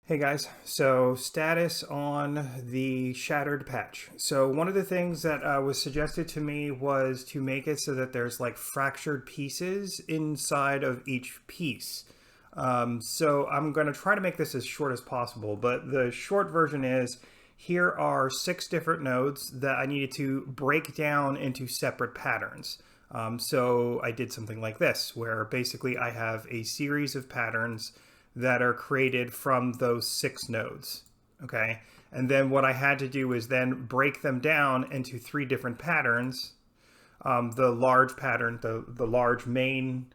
Hey guys, so status on the Shattered patch. So one of the things that was suggested to me was to make it so that there's like fractured pieces inside of each piece. So I'm going to try to make this as short as possible, but the short version is here are 6 different nodes that I needed to break down into separate patterns. So I did something like this, where basically I have a series of patterns that are created from those 6 nodes. Okay. And then what I had to do is then break them down into 3 different patterns. The large pattern, the large main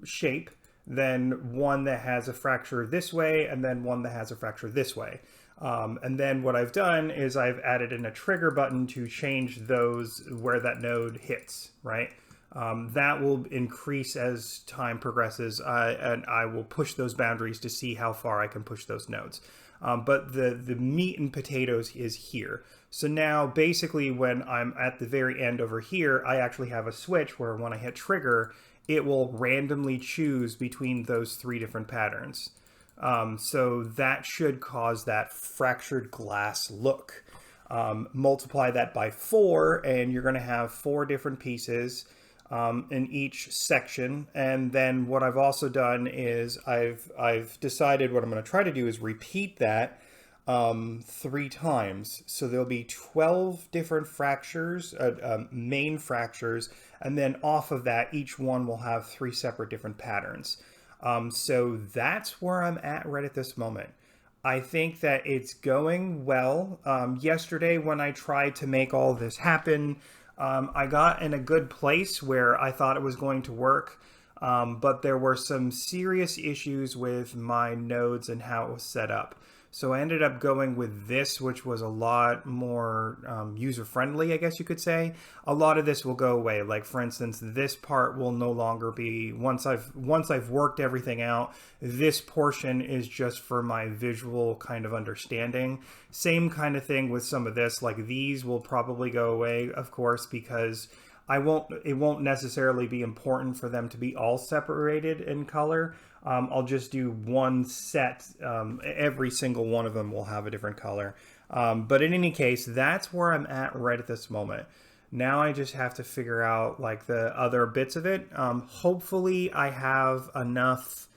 shape, then one that has a fracture this way, and then one that has a fracture this way. And then what I've done is I've added in a trigger button to change those where that node hits, right? That will increase as time progresses, and I will push those boundaries to see how far I can push those nodes. But the meat and potatoes is here. So now basically when I'm at the very end over here, I actually have a switch where when I hit trigger, it will randomly choose between those 3 different patterns. So that should cause that fractured glass look. Multiply that by 4 and you're going to have 4 different pieces in each section. And then what I've also done is I've decided what I'm going to try to do is repeat that 3 times. So there'll be 12 different fractures, main fractures, and then off of that, each one will have 3 separate different patterns. So that's where I'm at right at this moment. I think that it's going well. Yesterday when I tried to make all this happen, I got in a good place where I thought it was going to work, but there were some serious issues with my nodes and how it was set up. So I ended up going with this, which was a lot more user-friendly, I guess you could say. A lot of this will go away. Like for instance, this part will no longer be, once I've worked everything out, this portion is just for my visual kind of understanding. Same kind of thing with some of this, like these will probably go away, of course, because it won't necessarily be important for them to be all separated in color. I'll just do one set. Every single one of them will have a different color. But in any case, that's where I'm at right at this moment. Now I just have to figure out like the other bits of it. Hopefully I have enough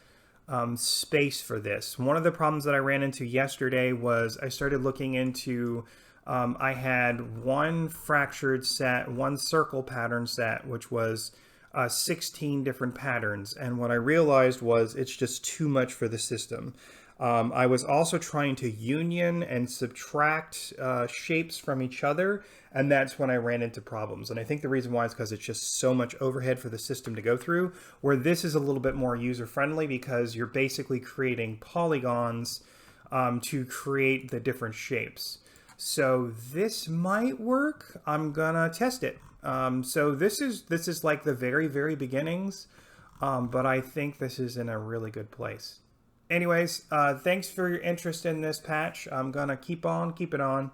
space for this. One of the problems that I ran into yesterday was I started looking into I had one fractured set, one circle pattern set, which was 16 different patterns. And what I realized was it's just too much for the system. I was also trying to union and subtract shapes from each other, and that's when I ran into problems. And I think the reason why is because it's just so much overhead for the system to go through, where this is a little bit more user-friendly because you're basically creating polygons to create the different shapes. So this might work. I'm gonna test it. So this is like the very beginnings, but I think this is in a really good place. Anyways, thanks for your interest in this patch. I'm gonna keep it on.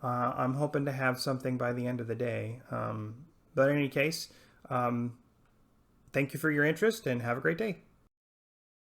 I'm hoping to have something by the end of the day. But in any case, thank you for your interest and have a great day.